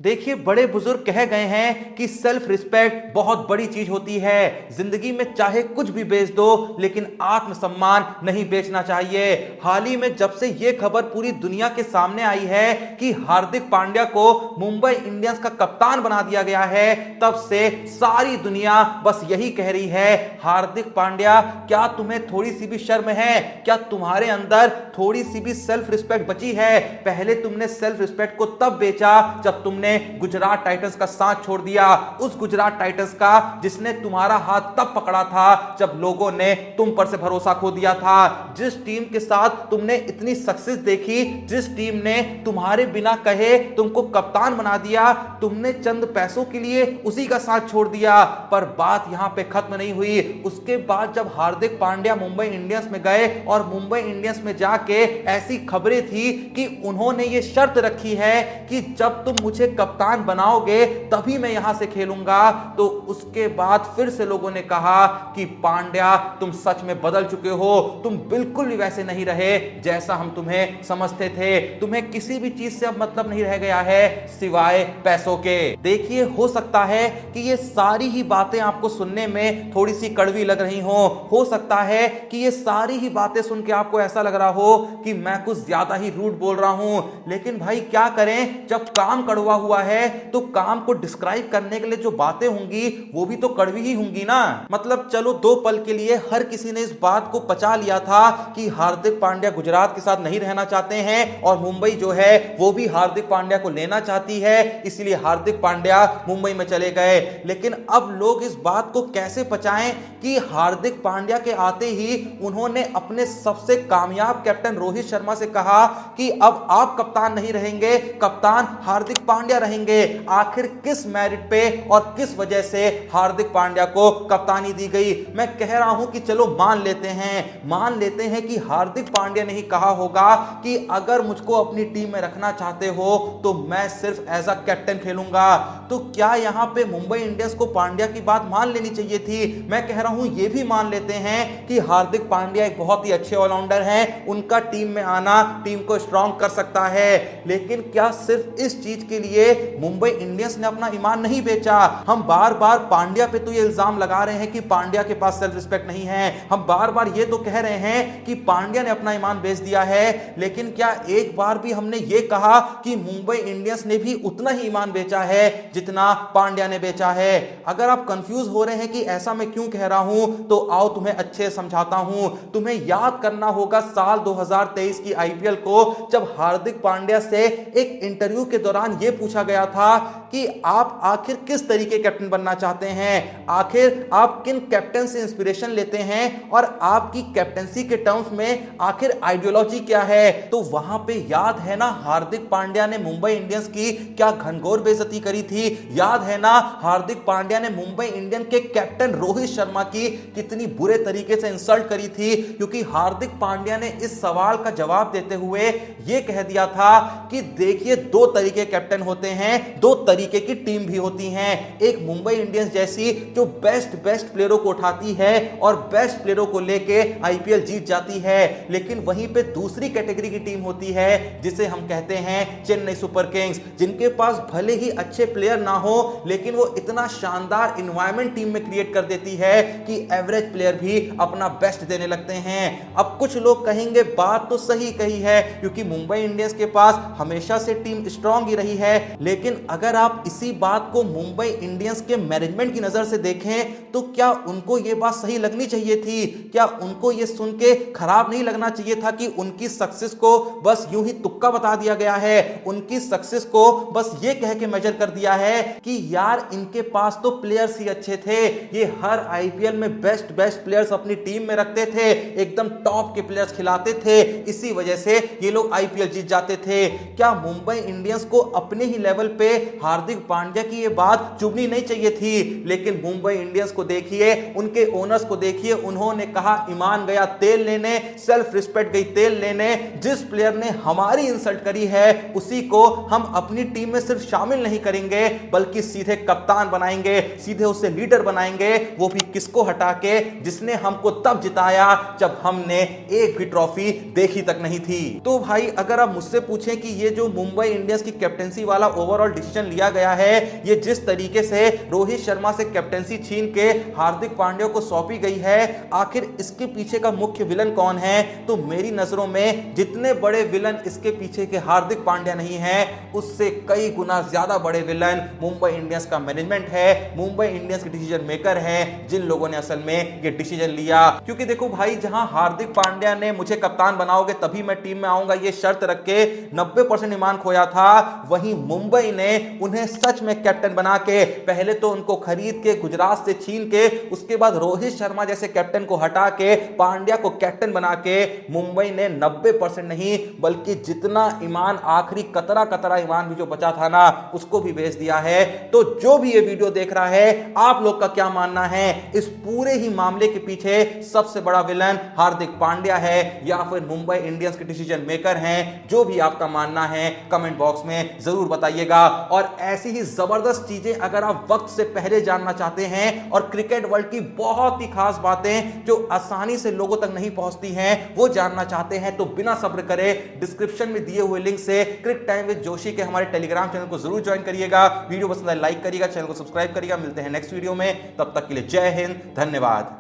देखिए, बड़े बुजुर्ग कह गए हैं कि सेल्फ रिस्पेक्ट बहुत बड़ी चीज होती है। जिंदगी में चाहे कुछ भी बेच दो, लेकिन आत्मसम्मान नहीं बेचना चाहिए। हाल ही में जब से यह खबर पूरी दुनिया के सामने आई है कि हार्दिक पांड्या को मुंबई इंडियंस का कप्तान बना दिया गया है, तब से सारी दुनिया बस यही कह रही है, हार्दिक पांड्या, क्या तुम्हें थोड़ी सी भी शर्म है? क्या तुम्हारे अंदर थोड़ी सी भी सेल्फ रिस्पेक्ट बची है? पहले तुमने सेल्फ रिस्पेक्ट को तब बेचा जब तुमने गुजरात टाइटंस का साथ छोड़ दिया। उस गुजरात टाइटंस का जिसने तुम्हारा हाथ तब पकड़ा था जब लोगों ने तुम पर से भरोसा खो दिया था। जिस टीम के साथ तुमने इतनी सक्सेस देखी, जिस टीम ने तुम्हारे बिना कहे तुमको कप्तान बना दिया, तुमने चंद पैसों के लिए उसी का साथ छोड़ दिया। पर बात यहां पे खत्म नहीं हुई। उसके बाद जब हार्दिक पांड्या मुंबई इंडियंस में गए और मुंबई इंडियंस में जाके ऐसी खबरें थी कि उन्होंने ये शर्त रखी है कि जब तुम मुझे कप्तान बनाओगे तभी मैं यहां से खेलूंगा, तो उसके बाद फिर से लोगों ने कहा कि पांड्या, तुम सच में बदल चुके हो। तुम बिल्कुल भी वैसे नहीं रहे जैसा हम तुम्हें समझते थे। तुम्हें किसी भी चीज से अब मतलब नहीं रह गया है सिवाय पैसों के। देखिए, हो सकता है कि ये सारी ही बातें आपको सुनने में थोड़ी सी कड़वी लग रही हो सकता है कि ये सारी ही बातें सुन के आपको ऐसा लग रहा हो कि मैं कुछ ज्यादा ही रूड बोल रहा हूं। लेकिन भाई क्या करें, जब काम कड़वा हुआ है तो काम को डिस्क्राइब करने के लिए जो बातें होंगी वो भी तो कड़वी ही होंगी ना। मतलब चलो, दो पल के लिए हर किसी ने इस बात को पचा लिया था कि हार्दिक पांड्या गुजरात के साथ नहीं रहना चाहते हैं और मुंबई जो है वो भी हार्दिक पांड्या को लेना चाहती है, इसलिए हार्दिक पांड्या मुंबई में चले गए। लेकिन अब लोग इस बात को कैसे पचाएं कि हार्दिक पांड्या के आते ही उन्होंने अपने सबसे कामयाब कैप्टन रोहित शर्मा से कहा कि अब आप कप्तान नहीं रहेंगे, कप्तान हार्दिक पांड्या रहेंगे। आखिर किस मेरिट पे और किस वजह से हार्दिक पांड्या को कप्तानी दी गई? मैं कह रहा हूं कि चलो मान लेते हैं कि हार्दिक पांड्या ने ही कहा होगा कि अगर मुझको अपनी टीम में रखना चाहते हो तो मैं सिर्फ एज अ कैप्टन खेलूंगा। तो क्या यहां पे मुंबई इंडियंस को पांड्या की बात मान लेनी चाहिए थी? मैं कह रहा हूं ये भी मान लेते हैं कि हार्दिक पांड्या एक बहुत ही अच्छे ऑलराउंडर हैं, उनका टीम में आना टीम को स्ट्रांग कर सकता है। लेकिन क्या सिर्फ इस चीज के लिए मुंबई इंडियंस ने अपना ईमान नहीं बेचा? हम बार बार पांड्या पे तो ये इल्जाम लगा रहे हैं कि पांड्या के पास सेल्फ रिस्पेक्ट नहीं है, हम बार बार ये तो कह रहे हैं कि पांड्या ने अपना ईमान बेच दिया है, लेकिन क्या एक बार भी हमने ये कहा कि मुंबई इंडियंस ने भी उतना ही ईमान बेचा है जितना पांड्या ने बेचा है? अगर आप कंफ्यूज हो रहे हैं कि ऐसा मैं क्यों कह रहा हूं, तो आओ तुम्हें अच्छे से समझाता हूं। तुम्हें याद करना होगा साल 2023 की आईपीएल को, जब हार्दिक पांड्या से एक इंटरव्यू के दौरान यह पूछा गया था कि आप आखिर किस तरीके कैप्टन बनना चाहते हैं, आखिर आप किन कैप्टन से इंस्पिरेशन लेते हैं और आपकी कैप्टनसी के टर्म्स में आखिर आइडियोलॉजी क्या है? तो वहां पे याद है ना हार्दिक पांड्या ने मुंबई इंडियंस की क्या घनघोर बेइज्जती करी थी? याद है ना हार्दिक पांड्या ने मुंबई इंडियंस के कैप्टन रोहित शर्मा की कितनी बुरे तरीके से इंसल्ट करी थी? क्योंकि हार्दिक पांड्या ने इस सवाल का जवाब देते हुए यह कह दिया था कि देखिए, दो तरीके कैप्टन होते हैं, दो तरीके की टीम भी होती हैं। एक मुंबई इंडियंस जैसी जो बेस्ट प्लेयरों को उठाती है और बेस्ट प्लेयरों को लेके आईपीएल जीत जाती है, लेकिन वहीं पे दूसरी कैटेगरी की टीम होती है जिसे हम कहते हैं चेन्नई सुपर किंग्स, जिनके पास भले ही अच्छे प्लेयर ना हो, लेकिन वो इतना शानदार एनवायरनमेंट टीम में क्रिएट कर देती है कि एवरेज प्लेयर भी अपना बेस्ट देने लगते हैं। अब कुछ लोग कहेंगे बात तो सही कही है, क्योंकि मुंबई इंडियंस के पास हमेशा से टीम स्ट्रांग ही रही है। लेकिन अगर आप इसी बात को मुंबई इंडियंस के मैनेजमेंट की नजर से देखें तो क्या उनको यह बात सही लगनी चाहिए थी? क्या उनको यह सुन के खराब नहीं लगना चाहिए था कि उनकी सक्सेस को बस यूं ही तुक्का बता दिया गया है, उनकी सक्सेस को बस ये कह के मेजर कर दिया है कि यार इनके पास तो प्लेयर्स ही अच्छे थे, ये हर आईपीएल में बेस्ट प्लेयर्स अपनी टीम में रखते थे, एकदम टॉप के प्लेयर्स खिलाते थे, इसी वजह से ये लोग आईपीएल जीत जाते थे। क्या मुंबई इंडियंस को अपने ही लेवल पे हार्दिक पांड्या की ये बात चुभनी नहीं चाहिए थी? लेकिन मुंबई इंडियंस को देखिए, उनके ओनर्स को देखिए, उन्होंने कहा ईमान गया तेल लेने, सेल्फ रिस्पेक्ट गई तेल लेने, जिस प्लेयर ने हमारी इंसल्ट करी है उसी को हम अपनी टीम में सिर्फ शामिल नहीं करेंगे बल्कि सीधे कप्तान बनाएंगे, सीधे उसे लीडर बनाएंगे, वो भी किसको हटा के जिसने हमको तब जिताया जब हमने एक भी ट्रॉफी देखी तक नहीं थी। तो भाई अगर आप मुझसे पूछें कि ये जो मुंबई इंडियंस की कैप्टनसी वाला ओवरऑल डिसीजन लिया किया गया है, ये जिस तरीके से रोहित शर्मा से कैप्टेंसी छीन के हार्दिक पांड्या को सौंपी गई है, आखिर इसके पीछे का मुख्य विलन कौन है? तो मेरी नजरों में जितने बड़े विलन इसके पीछे के हार्दिक पांड्या नहीं है, उससे कई गुना ज्यादा बड़े विलन मुंबई इंडियंस का मैनेजमेंट है, मुंबई इंडियंस के डिसीजन मेकर है, जिन लोगों ने असल में ये डिसीजन लिया। क्योंकि देखो भाई, जहां हार्दिक पांड्या ने मुझे कप्तान बनाओगे तभी मैं टीम में आऊंगा ये शर्त रख के 90% ईमान खोया था, वहीं मुंबई ने उन्हें सच में कैप्टन बना के, पहले तो उनको खरीद के गुजरात से छीन के, उसके बाद रोहित शर्मा जैसे कैप्टन को हटा के पांड्या को कैप्टन बना के मुंबई ने 90% नहीं बल्कि जितना ईमान, आखिरी कतरा कतरा ईमान भी जो बचा था ना, उसको भी बेच दिया है। तो जो भी ये वीडियो देख रहा है, आप लोग का क्या मानना है? इस पूरे ही मामले के पीछे सबसे बड़ा विलन हार्दिक पांड्या है या फिर मुंबई इंडियंस के डिसीजन मेकर हैं? जो भी आपका मानना है कमेंट बॉक्स में जरूर बताइएगा। और ऐसी ही जबरदस्त चीजें अगर आप वक्त से पहले जानना चाहते हैं और क्रिकेट वर्ल्ड की बहुत ही खास बातें जो आसानी से लोगों तक नहीं पहुंचती हैं वो जानना चाहते हैं, तो बिना सब्र करे डिस्क्रिप्शन में दिए हुए लिंक से क्रिक टाइम विद जोशी के हमारे टेलीग्राम चैनल को जरूर ज्वाइन करिएगा। वीडियो पसंद आए लाइक करिएगा, चैनल को सब्सक्राइब करिएगा। मिलते हैं नेक्स्ट वीडियो में, तब तक के लिए जय हिंद, धन्यवाद।